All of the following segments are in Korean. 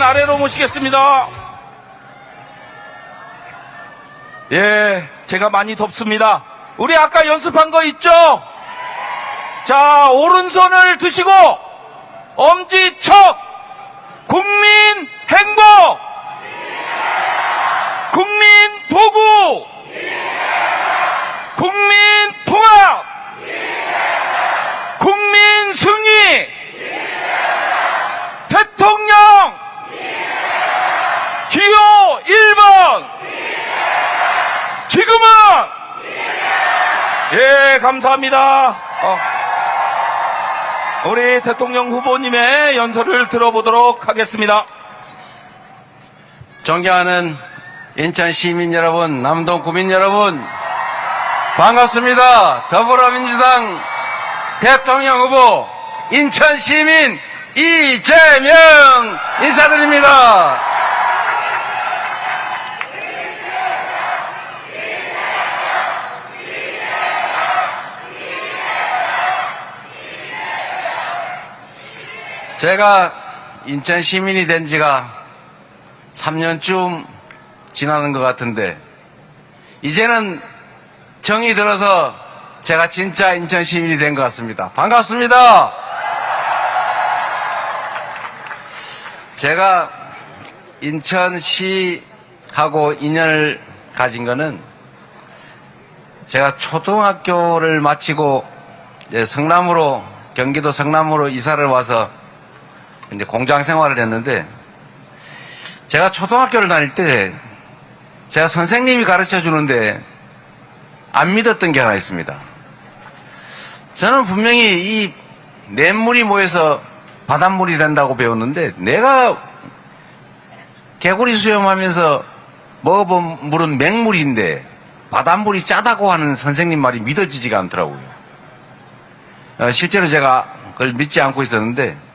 아래로 모시겠습니다. 예, 제가 많이 덥습니다. 우리 아까 연습한 거 있죠? 자, 오른손을 드시고 엄지척 국민 행복 국민 도구 국민 통합 국민 승리 대통령 기호 1번 지금은 예, 감사합니다. 우리 대통령 후보님의 연설을 들어보도록 하겠습니다. 존경하는 인천 시민 여러분, 남동 구민 여러분, 반갑습니다. 더불어민주당 대통령 후보 인천 시민 이재명 인사드립니다. 제가 인천 시민이 된 지가 3년쯤 지나는 것 같은데 이제는 정이 들어서 제가 진짜 인천 시민이 된 것 같습니다. 반갑습니다. 제가 인천시하고 인연을 가진 거는 제가 초등학교를 마치고 성남으로, 경기도 성남으로 이사를 와서 이제 공장 생활을 했는데, 제가 초등학교를 다닐 때 제가 선생님이 가르쳐 주는데 안 믿었던 게 하나 있습니다. 저는 분명히 이 냇물이 모여서 바닷물이 된다고 배웠는데, 내가 개구리 수영하면서 먹어본 물은 맹물인데 바닷물이 짜다고 하는 선생님 말이 믿어지지가 않더라고요. 실제로 제가 그걸 믿지 않고 있었는데,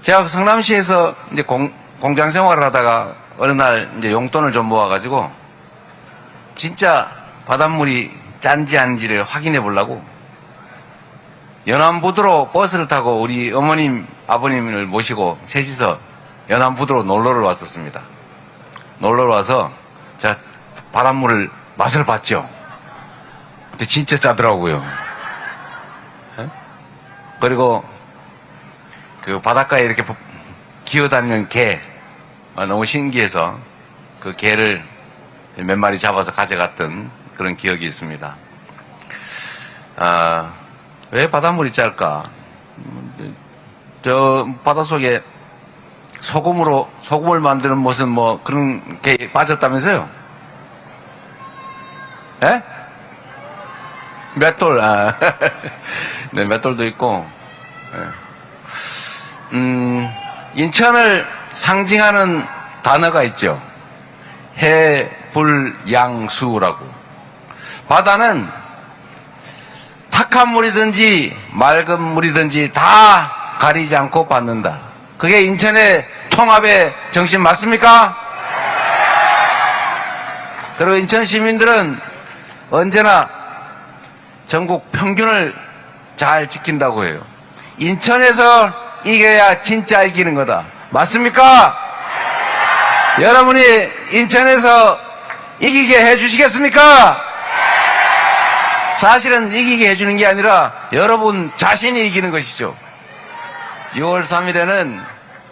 제가 성남시에서 이제 공장 생활을 하다가 어느 날 이제 용돈을 좀 모아가지고 진짜 바닷물이 짠지 아닌지를 확인해 보려고 연안부두로 버스를 타고 우리 어머님, 아버님을 모시고 셋이서 연안부두로 놀러를 왔었습니다. 놀러를 와서 제가 바닷물을 맛을 봤죠. 근데 진짜 짜더라고요. 그리고 그 바닷가에 이렇게 기어다니는 개, 너무 신기해서 그 개를 몇 마리 잡아서 가져갔던 그런 기억이 있습니다. 왜 바닷물이 짤까? 저 바닷속에 소금을 만드는 무슨 뭐 그런 게 빠졌다면서요? 예? 맷돌, 네, 맷돌도 있고, 인천을 상징하는 단어가 있죠. 해불양수라고. 바다는 탁한 물이든지 맑은 물이든지 다 가리지 않고 받는다. 그게 인천의 통합의 정신 맞습니까? 그리고 인천 시민들은 언제나 전국 평균을 잘 지킨다고 해요. 인천에서 이겨야 진짜 이기는 거다. 맞습니까? 여러분이 인천에서 이기게 해주시겠습니까? 사실은 이기게 해주는 게 아니라 여러분 자신이 이기는 것이죠. 6월 3일에는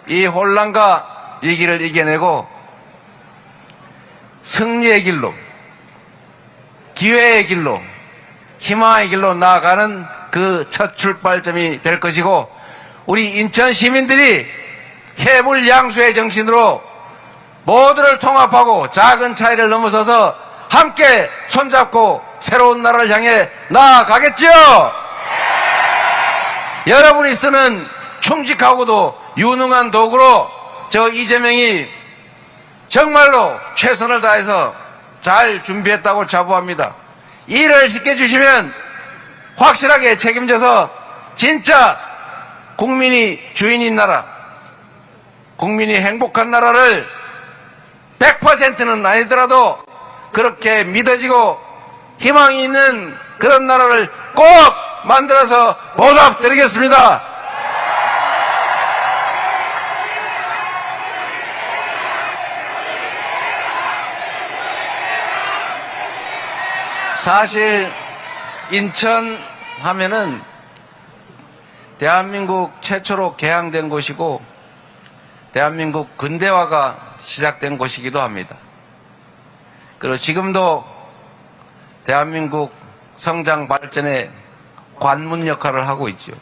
이 혼란과 위기를 이겨내고 승리의 길로, 기회의 길로, 희망의 길로 나아가는 그 첫 출발점이 될 것이고, 우리 인천 시민들이 해불양수의 정신으로 모두를 통합하고 작은 차이를 넘어서서 함께 손잡고 새로운 나라를 향해 나아가겠지요? 여러분이 쓰는 충직하고도 유능한 도구로 저 이재명이 정말로 최선을 다해서 잘 준비했다고 자부합니다. 일을 시켜주시면 확실하게 책임져서 진짜 국민이 주인인 나라, 국민이 행복한 나라를 100%는 아니더라도 그렇게 믿어지고 희망이 있는 그런 나라를 꼭 만들어서 보답드리겠습니다. 사실 인천 하면은 대한민국 최초로 개항된 곳이고 대한민국 근대화가 시작된 곳이기도 합니다. 그리고 지금도 대한민국 성장 발전의 관문 역할을 하고 있죠.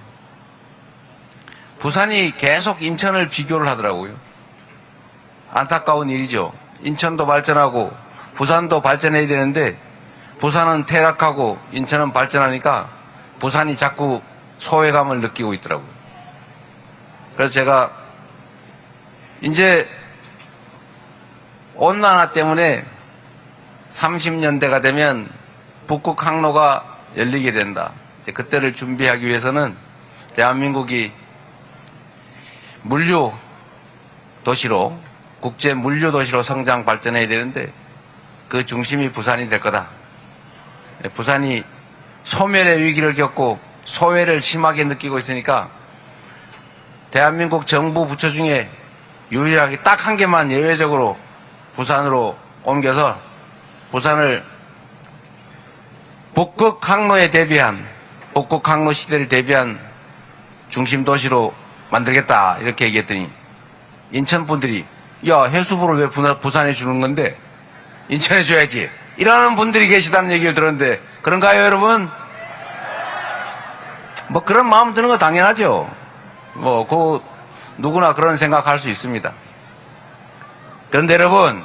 부산이 계속 인천을 비교를 하더라고요. 안타까운 일이죠. 인천도 발전하고 부산도 발전해야 되는데 부산은 퇴락하고 인천은 발전하니까 부산이 자꾸 소외감을 느끼고 있더라고요. 그래서 제가 이제 온난화 때문에 30년대가 되면 북극 항로가 열리게 된다. 이제 그때를 준비하기 위해서는 대한민국이 물류 도시로, 국제 물류 도시로 성장 발전해야 되는데 그 중심이 부산이 될 거다. 부산이 소멸의 위기를 겪고 소외를 심하게 느끼고 있으니까 대한민국 정부 부처 중에 유일하게 딱 한 개만 예외적으로 부산으로 옮겨서 부산을 북극 항로에 대비한, 북극 항로 시대를 대비한 중심 도시로 만들겠다 이렇게 얘기했더니 인천 분들이 야, 해수부를 왜 부산에 주는 건데 인천에 줘야지 이러는 분들이 계시다는 얘기를 들었는데 그런가요 여러분? 뭐 그런 마음 드는 거 당연하죠. 누구나 그런 생각할 수 있습니다. 그런데 여러분,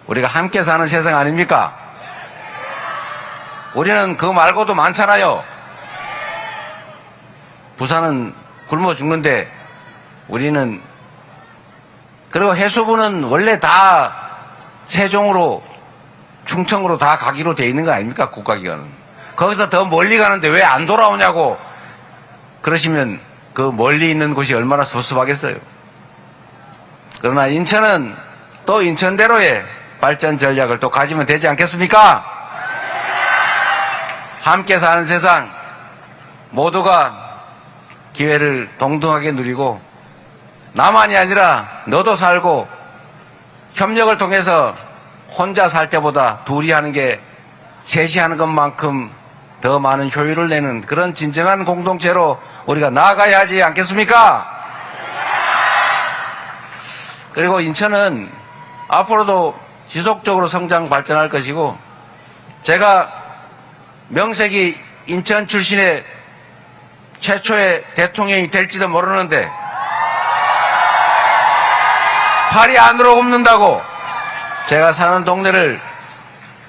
우리가 함께 사는 세상 아닙니까? 우리는 그거 말고도 많잖아요. 부산은 굶어 죽는데 우리는, 그리고 해수부는 원래 다 세종으로 충청으로 다 가기로 돼 있는 거 아닙니까? 국가기관은. 거기서 더 멀리 가는데 왜 안 돌아오냐고 그러시면 그 멀리 있는 곳이 얼마나 섭섭하겠어요. 그러나 인천은 또 인천대로의 발전 전략을 또 가지면 되지 않겠습니까? 함께 사는 세상, 모두가 기회를 동등하게 누리고 나만이 아니라 너도 살고 협력을 통해서 혼자 살 때보다 둘이 하는 게 셋이 하는 것만큼 더 많은 효율을 내는 그런 진정한 공동체로 우리가 나아가야 하지 않겠습니까? 그리고 인천은 앞으로도 지속적으로 성장 발전할 것이고 제가 명색이 인천 출신의 최초의 대통령이 될지도 모르는데 팔이 안으로 굽는다고 제가 사는 동네를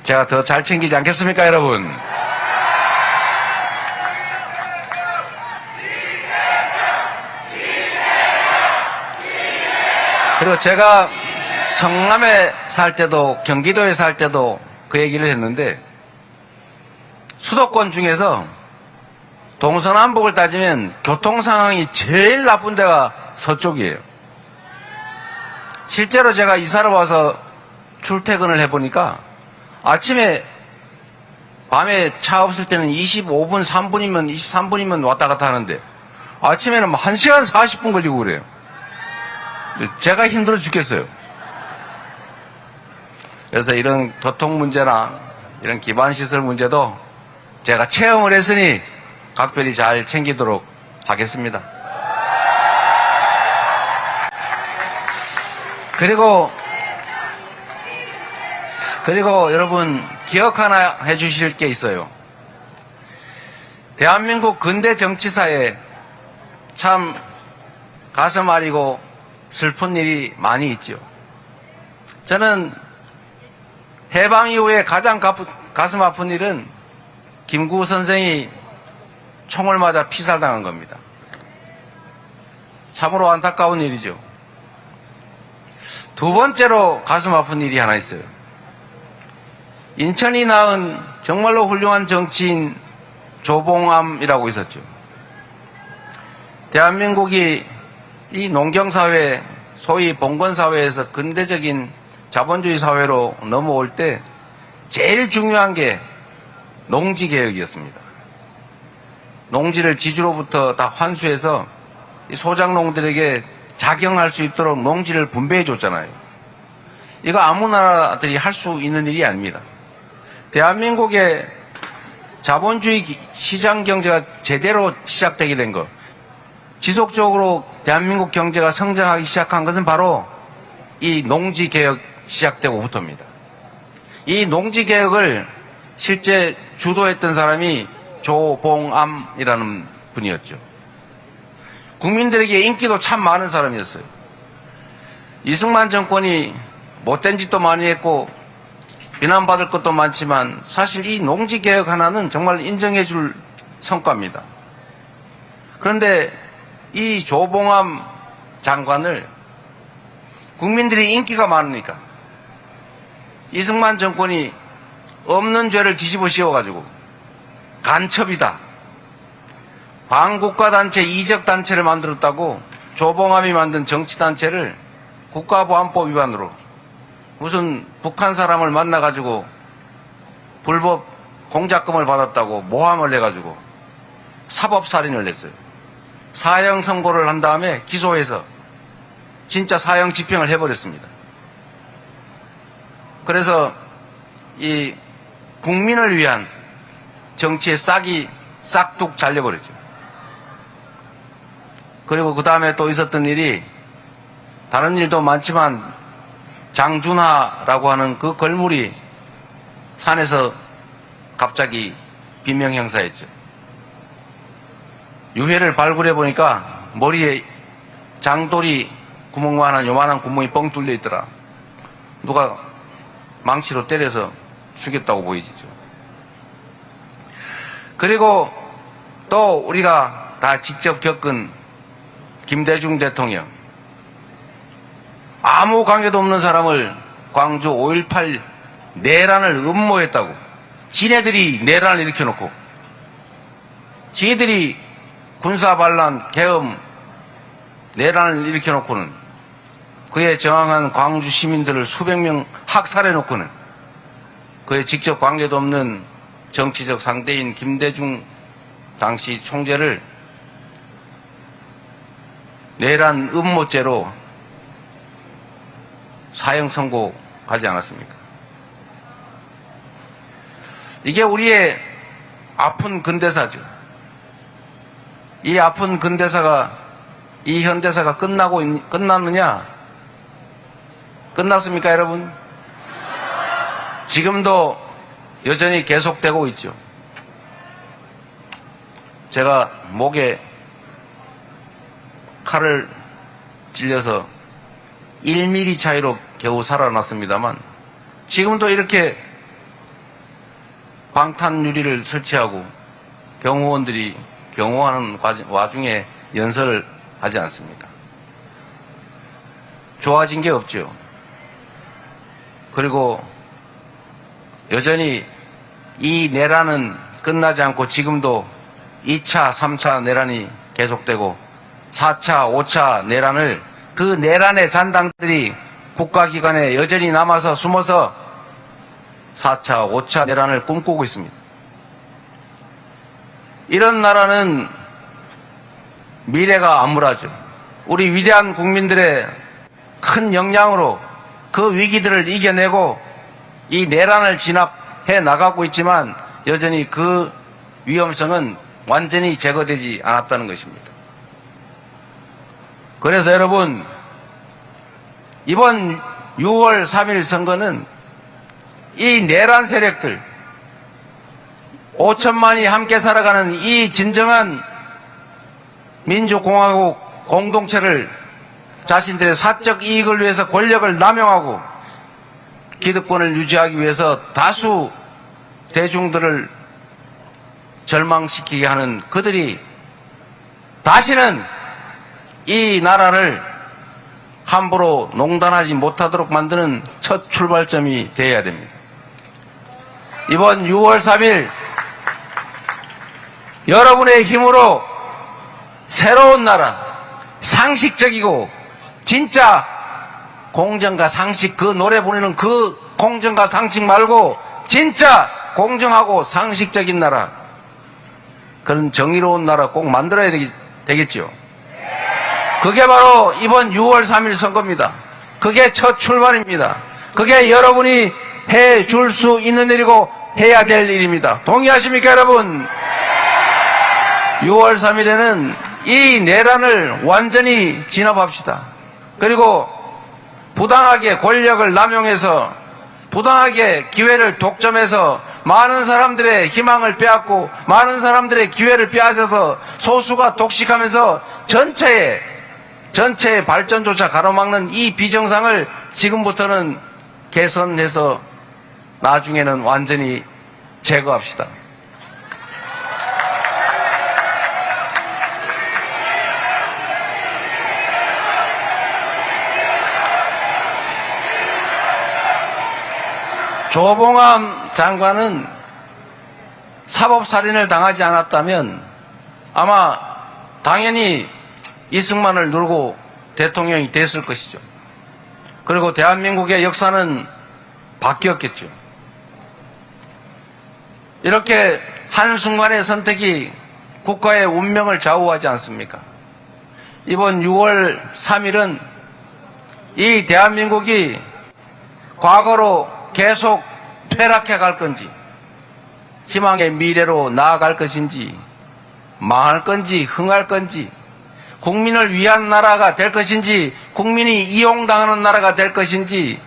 제가 더 잘 챙기지 않겠습니까 여러분? 그리고 제가 성남에 살 때도 경기도에 살 때도 그 얘기를 했는데 수도권 중에서 동서남북을 따지면 교통 상황이 제일 나쁜 데가 서쪽이에요. 실제로 제가 이사를 와서 출퇴근을 해보니까 아침에 밤에 차 없을 때는 25분 3분이면 23분이면 왔다 갔다 하는데 아침에는 1시간 40분 걸리고 그래요. 제가 힘들어 죽겠어요. 그래서 이런 교통 문제나 이런 기반시설 문제도 제가 체험을 했으니 각별히 잘 챙기도록 하겠습니다. 그리고 여러분 기억 하나 해주실 게 있어요. 대한민국 근대 정치사에 참 가슴 아리고 슬픈 일이 많이 있죠. 저는 해방 이후에 가장 가슴 아픈 일은 김구 선생이 총을 맞아 피살당한 겁니다. 참으로 안타까운 일이죠. 두 번째로 가슴 아픈 일이 하나 있어요. 인천이 낳은 정말로 훌륭한 정치인 조봉암이라고 있었죠. 대한민국이 이 농경사회, 소위 봉건사회에서 근대적인 자본주의 사회로 넘어올 때 제일 중요한 게 농지개혁이었습니다. 농지를 지주로부터 다 환수해서 소작농들에게 작용할 수 있도록 농지를 분배해 줬잖아요. 이거 아무 나라들이 할 수 있는 일이 아닙니다. 대한민국의 자본주의 시장 경제가 제대로 시작되게 된 것, 지속적으로 대한민국 경제가 성장하기 시작한 것은 바로 이 농지개혁 시작되고부터입니다. 이 농지개혁을 실제 주도했던 사람이 조봉암이라는 분이었죠. 국민들에게 인기도 참 많은 사람이었어요. 이승만 정권이 못된 짓도 많이 했고 비난받을 것도 많지만 사실 이 농지개혁 하나는 정말 인정해 줄 성과입니다. 그런데 이 조봉암 장관을 국민들이 인기가 많으니까 이승만 정권이 없는 죄를 뒤집어 씌워가지고 간첩이다, 반국가단체, 이적단체를 만들었다고 조봉암이 만든 정치단체를 국가보안법 위반으로 무슨 북한 사람을 만나가지고 불법 공작금을 받았다고 모함을 해가지고 사법살인을 냈어요. 사형 선고를 한 다음에 기소해서 진짜 사형 집행을 해버렸습니다. 그래서 이 국민을 위한 정치의 싹이 싹둑 잘려버렸죠. 그리고 그 다음에 또 있었던 일이 다른 일도 많지만 장준하라고 하는 그 걸물이 산에서 갑자기 비명형사했죠. 유해를 발굴해 보니까 머리에 장돌이 구멍만한 요만한 구멍이 뻥 뚫려 있더라. 누가 망치로 때려서 죽였다고 보이지죠. 그리고 또 우리가 다 직접 겪은 김대중 대통령, 아무 관계도 없는 사람을 광주 5.18 내란을 음모했다고, 지네들이 내란을 일으켜놓고 지네들이 군사반란, 계엄, 내란을 일으켜놓고는 그에 저항한 광주 시민들을 수백 명 학살해놓고는 그에 직접 관계도 없는 정치적 상대인 김대중 당시 총재를 내란 음모죄로 사형 선고하지 않았습니까? 이게 우리의 아픈 근대사죠. 이 아픈 근대사가, 이 현대사가 끝났느냐? 끝났습니까, 여러분? 지금도 여전히 계속되고 있죠. 제가 목에 칼을 찔려서 1mm 차이로 겨우 살아났습니다만 지금도 이렇게 방탄 유리를 설치하고 경호원들이 경호하는 와중에 연설을 하지 않습니까? 좋아진 게 없죠. 그리고 여전히 이 내란은 끝나지 않고 지금도 2차, 3차 내란이 계속되고 4차, 5차 내란을, 그 내란의 잔당들이 국가기관에 여전히 남아서 숨어서 4차, 5차 내란을 꿈꾸고 있습니다. 이런 나라는 미래가 암울하죠. 우리 위대한 국민들의 큰 역량으로 그 위기들을 이겨내고 이 내란을 진압해 나가고 있지만 여전히 그 위험성은 완전히 제거되지 않았다는 것입니다. 그래서 여러분, 이번 6월 3일 선거는 이 내란 세력들 5천만이 함께 살아가는 이 진정한 민주공화국 공동체를 자신들의 사적 이익을 위해서 권력을 남용하고 기득권을 유지하기 위해서 다수 대중들을 절망시키게 하는 그들이 다시는 이 나라를 함부로 농단하지 못하도록 만드는 첫 출발점이 되어야 됩니다. 이번 6월 3일 여러분의 힘으로 새로운 나라, 상식적이고 진짜 공정과 상식, 그 노래 부르는 그 공정과 상식 말고 진짜 공정하고 상식적인 나라, 그런 정의로운 나라 꼭 만들어야 되겠죠. 그게 바로 이번 6월 3일 선거입니다. 그게 첫 출발입니다. 그게 여러분이 해줄 수 있는 일이고 해야 될 일입니다. 동의하십니까, 여러분? 6월 3일에는 이 내란을 완전히 진압합시다. 그리고 부당하게 권력을 남용해서 부당하게 기회를 독점해서 많은 사람들의 희망을 빼앗고 많은 사람들의 기회를 빼앗아서 소수가 독식하면서 전체의 발전조차 가로막는 이 비정상을 지금부터는 개선해서 나중에는 완전히 제거합시다. 조봉암 장관은 사법살인을 당하지 않았다면 아마 당연히 이승만을 누르고 대통령이 됐을 것이죠. 그리고 대한민국의 역사는 바뀌었겠죠. 이렇게 한순간의 선택이 국가의 운명을 좌우하지 않습니까? 이번 6월 3일은 이 대한민국이 과거로 계속 퇴락해 갈 건지 희망의 미래로 나아갈 것인지 망할 건지 흥할 건지 국민을 위한 나라가 될 것인지 국민이 이용당하는 나라가 될 것인지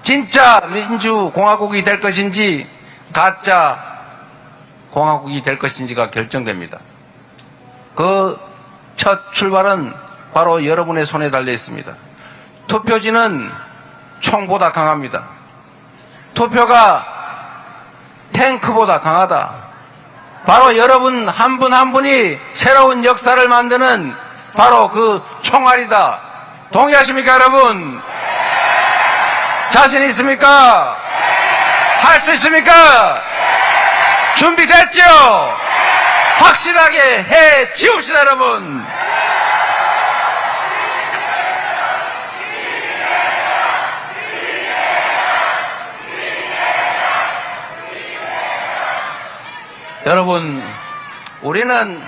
진짜 민주공화국이 될 것인지 가짜 공화국이 될 것인지가 결정됩니다. 그 첫 출발은 바로 여러분의 손에 달려 있습니다. 투표지는 총보다 강합니다. 투표가 탱크보다 강하다. 바로 여러분 한 분 한 분이 새로운 역사를 만드는 바로 그 총알이다. 동의하십니까, 여러분? 자신 있습니까? 할 수 있습니까? 준비됐죠? 확실하게 해 지웁시다, 여러분. 여러분, 우리는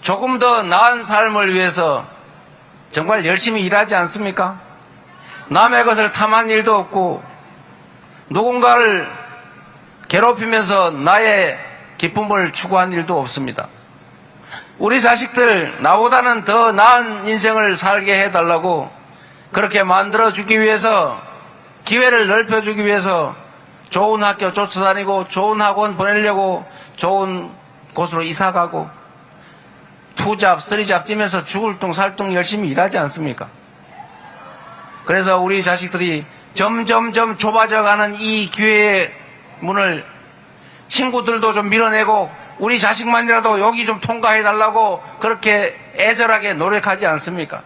조금 더 나은 삶을 위해서 정말 열심히 일하지 않습니까? 남의 것을 탐한 일도 없고 누군가를 괴롭히면서 나의 기쁨을 추구한 일도 없습니다. 우리 자식들 나보다는 더 나은 인생을 살게 해달라고 그렇게 만들어주기 위해서 기회를 넓혀주기 위해서 좋은 학교 쫓아다니고 좋은 학원 보내려고 좋은 곳으로 이사가고 투잡, 쓰리잡 뛰면서 죽을 둥 살둥 열심히 일하지 않습니까? 그래서 우리 자식들이 점점점 좁아져가는 이 기회의 문을 친구들도 좀 밀어내고 우리 자식만이라도 여기 좀 통과해달라고 그렇게 애절하게 노력하지 않습니까?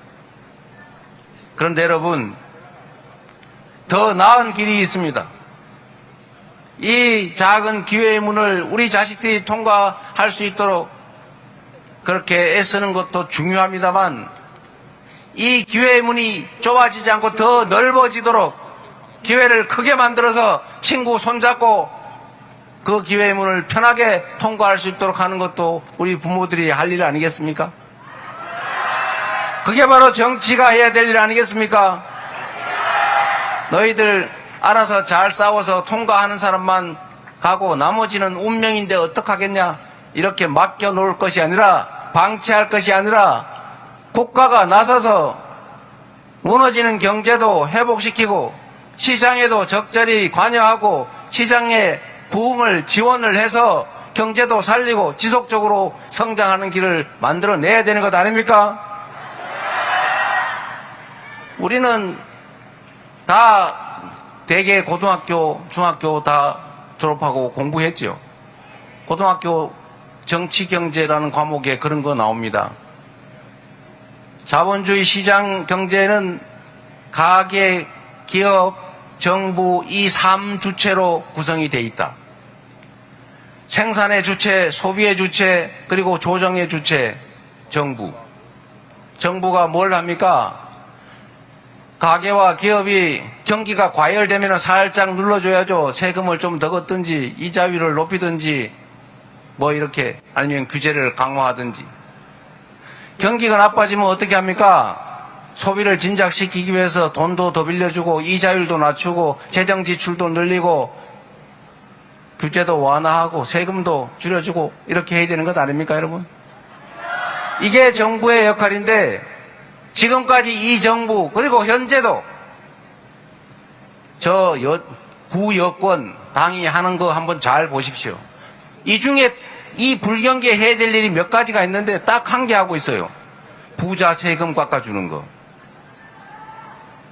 그런데 여러분, 더 나은 길이 있습니다. 이 작은 기회의 문을 우리 자식들이 통과할 수 있도록 그렇게 애쓰는 것도 중요합니다만 이 기회의 문이 좁아지지 않고 더 넓어지도록 기회를 크게 만들어서 친구 손잡고 그 기회의 문을 편하게 통과할 수 있도록 하는 것도 우리 부모들이 할 일 아니겠습니까? 그게 바로 정치가 해야 될 일 아니겠습니까? 너희들 알아서 잘 싸워서 통과하는 사람만 가고 나머지는 운명인데 어떡하겠냐 이렇게 맡겨놓을 것이 아니라 방치할 것이 아니라 국가가 나서서 무너지는 경제도 회복시키고 시장에도 적절히 관여하고 시장에 부흥을 지원을 해서 경제도 살리고 지속적으로 성장하는 길을 만들어내야 되는 것 아닙니까? 우리는 다 대개 고등학교, 중학교 다 졸업하고 공부했지요. 고등학교 정치경제라는 과목에 그런 거 나옵니다. 자본주의 시장 경제는 가계, 기업, 정부 이 3주체로 구성이 되어 있다. 생산의 주체, 소비의 주체, 그리고 조정의 주체, 정부. 정부가 뭘 합니까? 가계와 기업이 경기가 과열되면 살짝 눌러줘야죠. 세금을 좀 더 걷든지 이자율을 높이든지 뭐 이렇게 아니면 규제를 강화하든지. 경기가 나빠지면 어떻게 합니까? 소비를 진작시키기 위해서 돈도 더 빌려주고 이자율도 낮추고 재정 지출도 늘리고 규제도 완화하고 세금도 줄여주고 이렇게 해야 되는 것 아닙니까, 여러분? 이게 정부의 역할인데 지금까지 이 정부 그리고 현재도 구여권 당이 하는 거 한번 잘 보십시오. 이 중에 이 불경기에 해야 될 일이 몇 가지가 있는데 딱 한 개 하고 있어요. 부자 세금 깎아주는 거.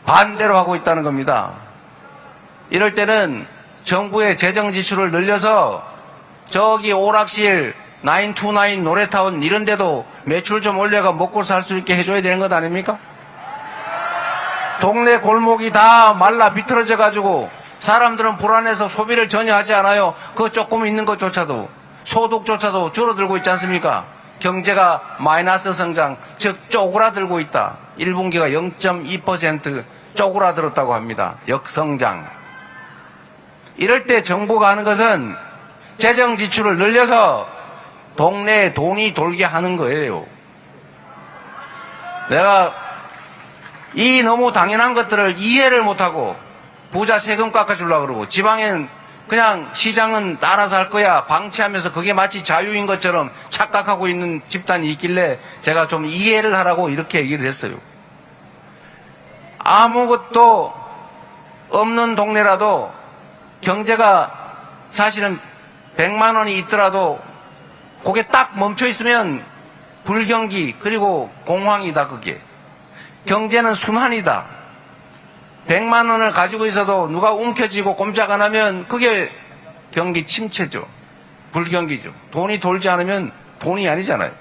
반대로 하고 있다는 겁니다. 이럴 때는 정부의 재정 지출을 늘려서 저기 오락실 929 노래타운 이런 데도 매출 좀 올려가 먹고 살 수 있게 해줘야 되는 것 아닙니까? 동네 골목이 다 말라 비틀어져 가지고 사람들은 불안해서 소비를 전혀 하지 않아요. 그 조금 있는 것조차도 소득조차도 줄어들고 있지 않습니까? 경제가 마이너스 성장, 즉 쪼그라들고 있다. 1분기가 0.2% 쪼그라들었다고 합니다. 역성장. 이럴 때 정부가 하는 것은 재정 지출을 늘려서 동네에 돈이 돌게 하는 거예요. 내가 이 너무 당연한 것들을 이해를 못하고 부자 세금 깎아주려고 그러고 지방엔 그냥 시장은 알아서 할 거야 방치하면서 그게 마치 자유인 것처럼 착각하고 있는 집단이 있길래 제가 좀 이해를 하라고 이렇게 얘기를 했어요. 아무것도 없는 동네라도 경제가 사실은 100만 원이 있더라도 그게 딱 멈춰 있으면 불경기 그리고 공황이다. 그게 경제는 순환이다. 100만 원을 가지고 있어도 누가 움켜쥐고 꼼짝 안 하면 그게 경기 침체죠. 불경기죠. 돈이 돌지 않으면 돈이 아니잖아요.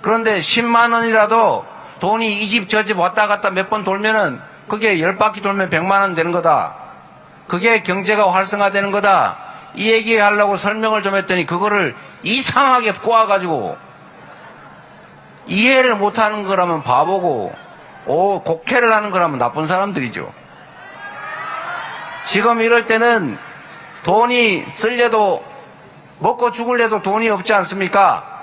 그런데 10만 원이라도 돈이 이 집 저 집 왔다 갔다 몇 번 돌면은 그게 10바퀴 돌면 100만 원 되는 거다. 그게 경제가 활성화되는 거다. 이 얘기 하려고 설명을 좀 했더니 그거를 이상하게 꼬아가지고 이해를 못하는 거라면 바보고 곡해를 하는 거라면 나쁜 사람들이죠. 지금 이럴 때는 돈이 쓸래도 먹고 죽을래도 돈이 없지 않습니까?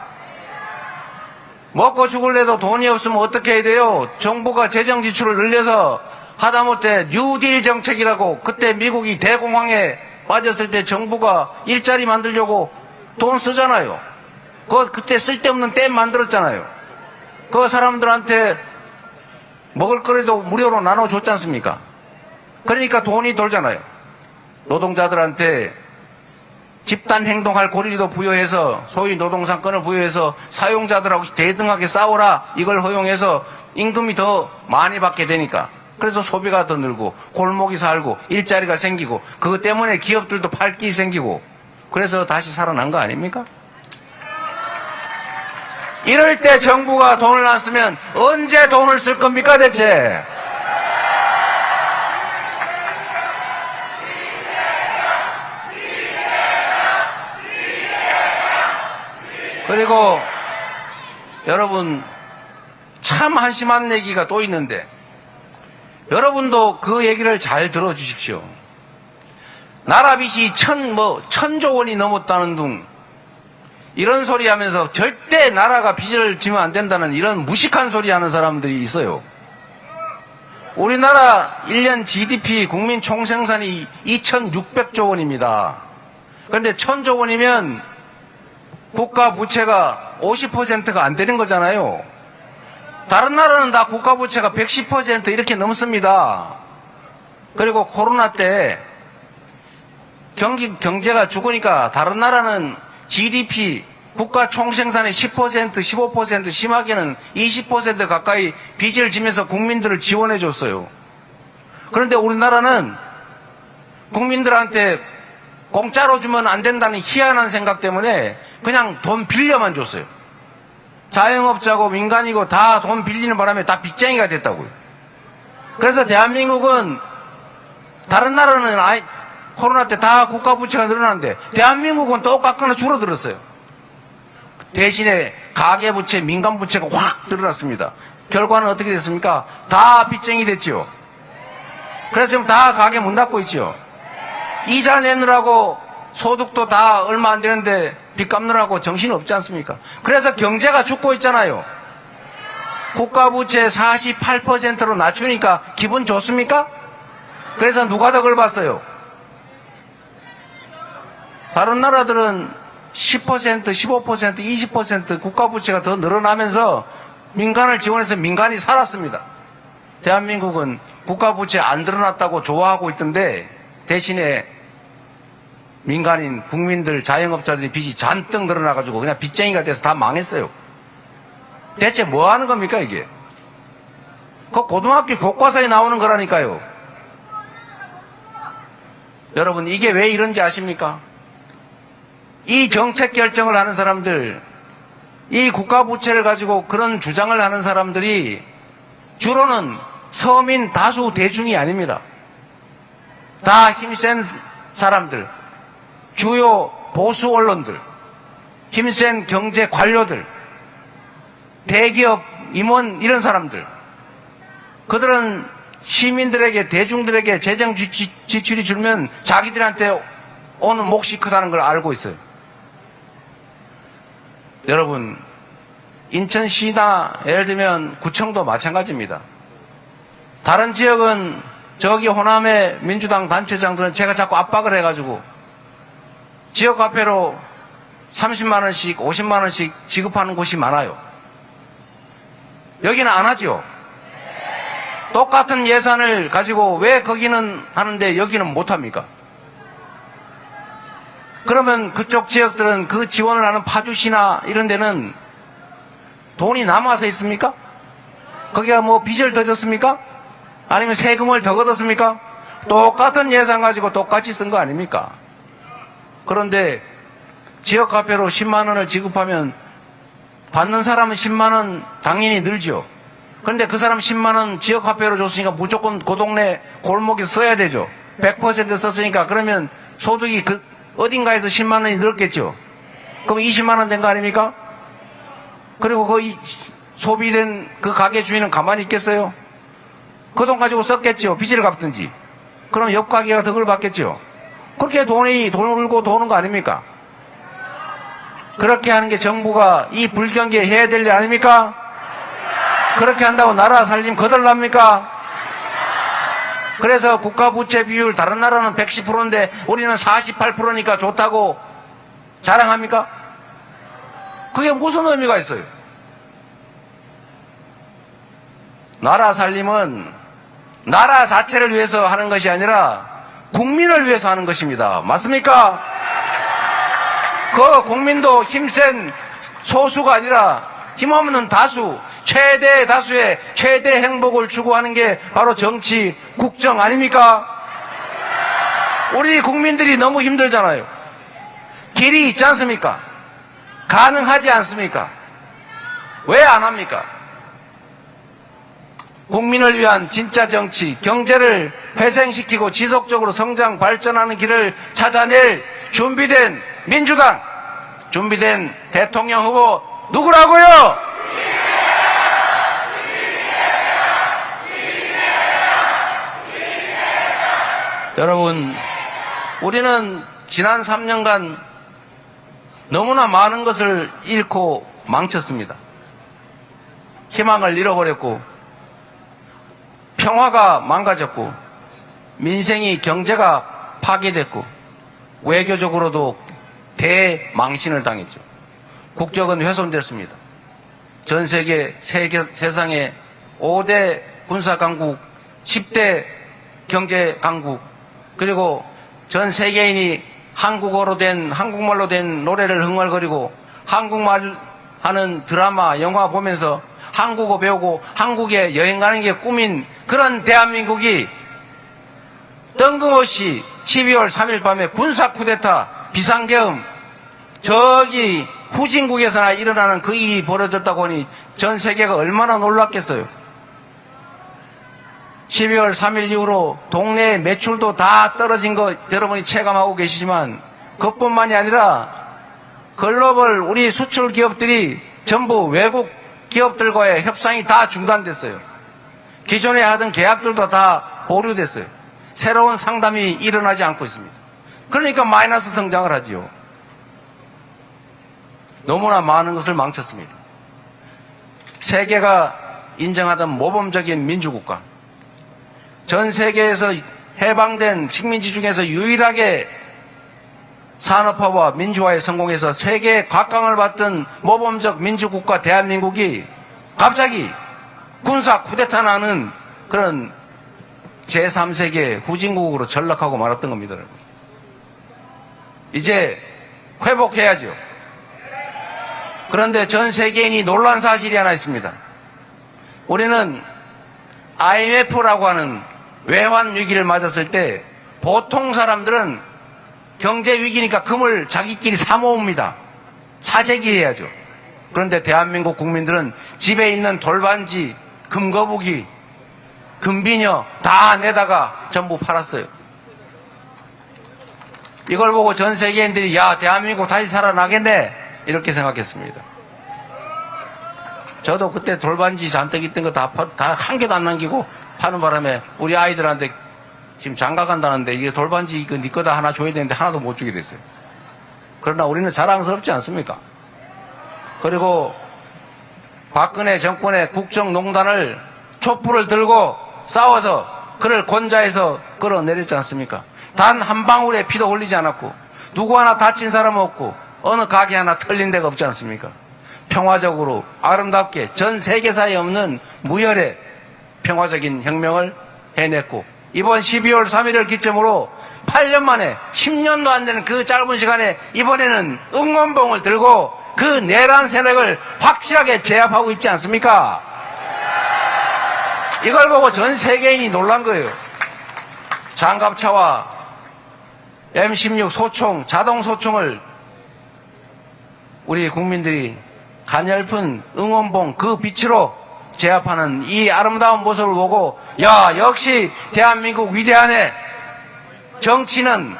먹고 죽을래도 돈이 없으면 어떻게 해야 돼요? 정부가 재정 지출을 늘려서 하다못해 뉴딜 정책이라고 그때 미국이 대공황에 빠졌을 때 정부가 일자리 만들려고 돈 쓰잖아요. 그때 쓸데없는 댐 만들었잖아요. 그 사람들한테 먹을 거리도 무료로 나눠줬지 않습니까? 그러니까 돈이 돌잖아요. 노동자들한테 집단 행동할 권리도 부여해서 소위 노동상권을 부여해서 사용자들하고 대등하게 싸우라 이걸 허용해서 임금이 더 많이 받게 되니까 그래서 소비가 더 늘고 골목이 살고 일자리가 생기고 그것 때문에 기업들도 팔기 생기고 그래서 다시 살아난 거 아닙니까? 이럴 때 정부가 돈을 안 쓰면 언제 돈을 쓸 겁니까 대체? 그리고 여러분 참 한심한 얘기가 또 있는데 여러분도 그 얘기를 잘 들어주십시오. 나라 빚이 천조 원이 넘었다는 둥 이런 소리 하면서 절대 나라가 빚을 지면 안 된다는 이런 무식한 소리 하는 사람들이 있어요. 우리나라 1년 GDP 국민 총생산이 2,600조 원입니다. 그런데 1,000조 원이면 국가 부채가 50%가 안 되는 거잖아요. 다른 나라는 다 국가 부채가 110% 이렇게 넘습니다. 그리고 코로나 때 경제가 죽으니까 다른 나라는 GDP 국가 총생산의 10%, 15% 심하게는 20% 가까이 빚을 지면서 국민들을 지원해 줬어요. 그런데 우리나라는 국민들한테 공짜로 주면 안 된다는 희한한 생각 때문에 그냥 돈 빌려만 줬어요. 자영업자고 민간이고 다 돈 빌리는 바람에 다 빚쟁이가 됐다고요. 그래서 대한민국은 다른 나라는 코로나 때 다 국가 부채가 늘어났는데 대한민국은 똑같거나 줄어들었어요. 대신에 가계부채, 민간부채가 확 늘어났습니다. 결과는 어떻게 됐습니까? 다 빚쟁이 됐죠. 그래서 지금 다 가게 문 닫고 있죠. 이자 내느라고 소득도 다 얼마 안 되는데 빚 갚느라고 정신이 없지 않습니까? 그래서 경제가 죽고 있잖아요. 국가부채 48%로 낮추니까 기분 좋습니까? 그래서 누가 덕을 봤어요? 다른 나라들은 10%, 15%, 20% 국가부채가 더 늘어나면서 민간을 지원해서 민간이 살았습니다. 대한민국은 국가부채 안 늘어났다고 좋아하고 있던데 대신에 민간인, 국민들, 자영업자들이 빚이 잔뜩 늘어나가지고 그냥 빚쟁이가 돼서 다 망했어요. 대체 뭐 하는 겁니까, 이게? 그 고등학교 교과서에 나오는 거라니까요. 여러분, 이게 왜 이런지 아십니까? 이 정책 결정을 하는 사람들, 이 국가부채를 가지고 그런 주장을 하는 사람들이 주로는 서민 다수 대중이 아닙니다. 다 힘센 사람들, 주요 보수 언론들, 힘센 경제 관료들, 대기업 임원 이런 사람들. 그들은 시민들에게, 대중들에게 재정 지출이 줄면 자기들한테 오는 몫이 크다는 걸 알고 있어요. 여러분, 인천시나 예를 들면 구청도 마찬가지입니다. 다른 지역은 저기 호남의 민주당 단체장들은 제가 자꾸 압박을 해가지고 지역화폐로 30만 원씩 50만 원씩 지급하는 곳이 많아요. 여기는 안 하죠. 똑같은 예산을 가지고 왜 거기는 하는데 여기는 못합니까? 그러면 그쪽 지역들은 그 지원을 하는 파주시나 이런 데는 돈이 남아서 있습니까? 거기가 뭐 빚을 더 졌습니까? 아니면 세금을 더 걷었습니까? 똑같은 예산 가지고 똑같이 쓴 거 아닙니까? 그런데 지역화폐로 10만 원을 지급하면 받는 사람은 10만 원 당연히 늘죠. 그런데 그 사람 10만 원 지역화폐로 줬으니까 무조건 그 동네 골목에 써야 되죠. 100% 썼으니까 그러면 소득이 그 어딘가에서 10만 원이 늘었겠죠. 그럼 20만 원 된 거 아닙니까? 그리고 그 소비된 그 가게 주인은 가만히 있겠어요? 그 돈 가지고 썼겠죠. 빚을 갚든지. 그럼 옆 가게가 덕을 받겠죠. 그렇게 돈을 울고 도는 거 아닙니까? 그렇게 하는 게 정부가 이 불경기에 해야 될 일 아닙니까? 그렇게 한다고 나라 살림 거덜납니까? 그래서 국가부채 비율 다른 나라는 110%인데 우리는 48%니까 좋다고 자랑합니까? 그게 무슨 의미가 있어요? 나라 살림은 나라 자체를 위해서 하는 것이 아니라 국민을 위해서 하는 것입니다. 맞습니까? 그 국민도 힘센 소수가 아니라 힘없는 다수, 최대 다수의 최대 행복을 추구하는 게 바로 정치, 국정 아닙니까? 우리 국민들이 너무 힘들잖아요. 길이 있지 않습니까? 가능하지 않습니까? 왜 안 합니까? 국민을 위한 진짜 정치, 경제를 회생시키고 지속적으로 성장, 발전하는 길을 찾아낼 준비된 민주당, 준비된 대통령 후보 누구라고요? 여러분, 우리는 지난 3년간 너무나 많은 것을 잃고 망쳤습니다. 희망을 잃어버렸고 평화가 망가졌고 민생이, 경제가 파괴됐고 외교적으로도 대망신을 당했죠. 국격은 훼손됐습니다. 전 세상의 5대 군사강국, 10대 경제강국, 그리고 전 세계인이 한국말로 된 노래를 흥얼거리고 한국말 하는 드라마, 영화 보면서 한국어 배우고 한국에 여행 가는 게 꿈인 그런 대한민국이 뜬금없이 12월 3일 밤에 군사 쿠데타, 비상계엄, 저기 후진국에서나 일어나는 그 일이 벌어졌다고 하니 전 세계가 얼마나 놀랐겠어요. 12월 3일 이후로 동네 매출도 다 떨어진 거 여러분이 체감하고 계시지만 그것뿐만이 아니라 글로벌 우리 수출 기업들이 전부 외국 기업들과의 협상이 다 중단됐어요. 기존에 하던 계약들도 다 보류됐어요. 새로운 상담이 일어나지 않고 있습니다. 그러니까 마이너스 성장을 하지요. 너무나 많은 것을 망쳤습니다. 세계가 인정하던 모범적인 민주국가, 전 세계에서 해방된 식민지 중에서 유일하게 산업화와 민주화에 성공해서 세계 각광을 받던 모범적 민주국가 대한민국이 갑자기 군사 쿠데타 나는 그런 제3세계 후진국으로 전락하고 말았던 겁니다. 이제 회복해야죠. 그런데 전 세계인이 놀란 사실이 하나 있습니다. 우리는 IMF라고 하는 외환 위기를 맞았을 때 보통 사람들은 경제 위기니까 금을 자기끼리 사 모읍니다. 사재기해야죠. 그런데 대한민국 국민들은 집에 있는 돌반지, 금거북이, 금비녀 다 내다가 전부 팔았어요. 이걸 보고 전 세계인들이 야, 대한민국 다시 살아나겠네 이렇게 생각했습니다. 저도 그때 돌반지 잔뜩 있던 거 다 한 개도 안 남기고 파는 바람에 우리 아이들한테 지금 장가 간다는데 이게 돌반지 이거 네 거다 하나 줘야 되는데 하나도 못 주게 됐어요. 그러나 우리는 자랑스럽지 않습니까? 그리고 박근혜 정권의 국정농단을 촛불을 들고 싸워서 그를 권좌해서 끌어내렸지 않습니까? 단 한 방울의 피도 흘리지 않았고 누구 하나 다친 사람 없고 어느 가게 하나 털린 데가 없지 않습니까? 평화적으로 아름답게 전 세계사에 없는 무혈의 평화적인 혁명을 해냈고 이번 12월 3일을 기점으로 8년 만에 10년도 안 되는 그 짧은 시간에 이번에는 응원봉을 들고 그 내란 세력을 확실하게 제압하고 있지 않습니까? 이걸 보고 전 세계인이 놀란 거예요. 장갑차와 M16 소총, 자동 소총을 우리 국민들이 가냘픈 응원봉 그 빛으로 제압하는 이 아름다운 모습을 보고 야, 역시 대한민국 위대하네. 정치는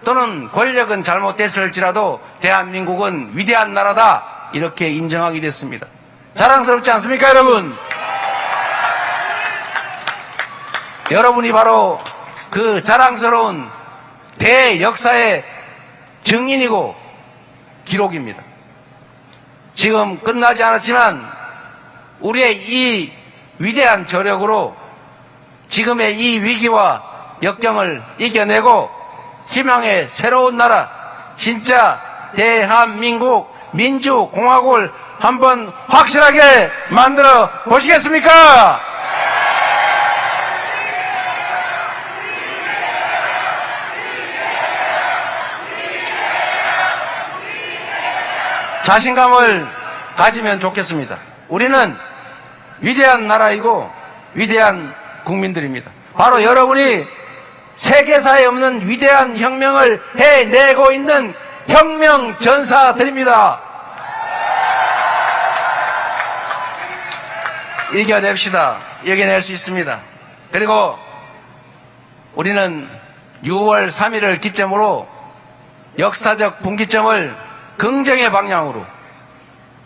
또는 권력은 잘못됐을지라도 대한민국은 위대한 나라다 이렇게 인정하게 됐습니다. 자랑스럽지 않습니까, 여러분? 여러분이 바로 그 자랑스러운 대역사의 증인이고 기록입니다. 지금 끝나지 않았지만 우리의 이 위대한 저력으로 지금의 이 위기와 역경을 이겨내고 희망의 새로운 나라, 진짜 대한민국 민주공화국을 한번 확실하게 만들어 보시겠습니까? 자신감을 가지면 좋겠습니다. 우리는 위대한 나라이고 위대한 국민들입니다. 바로 여러분이 세계사에 없는 위대한 혁명을 해내고 있는 혁명 전사들입니다. 이겨냅시다. 이겨낼 수 있습니다. 그리고 우리는 6월 3일을 기점으로 역사적 분기점을 긍정의 방향으로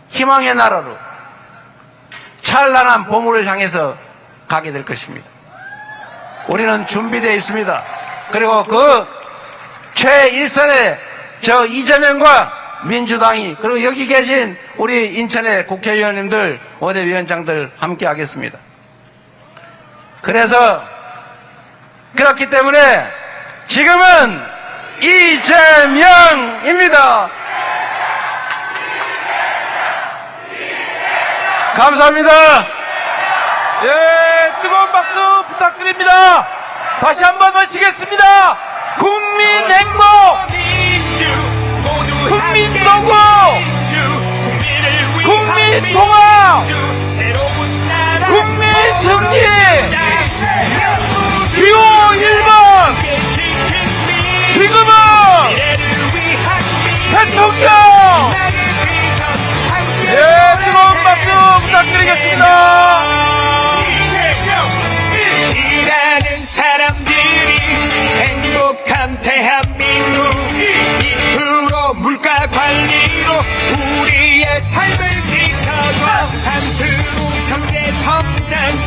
희망의 나라로 찬란한 보물을 향해서 가게 될 것입니다. 우리는 준비되어 있습니다. 그리고 그 최일선의 저 이재명과 민주당이 그리고 여기 계신 우리 인천의 국회의원님들, 원내위원장들 함께 하겠습니다. 그래서 그렇기 때문에 지금은 이재명입니다. 감사합니다. 예, 뜨거운 박수 부탁드립니다. 다시 한번 외치겠습니다. 국민 행복, 국민 도구, 국민 통합, 국민 승리, 기호 1번, 지금은 대통령. 예, 뜨거운 박수 부탁드리겠습니다. 일하는 사람들이 행복한 대한민국 2% 물가 관리로 우리의 삶을 지켜줘 3% 경제 성장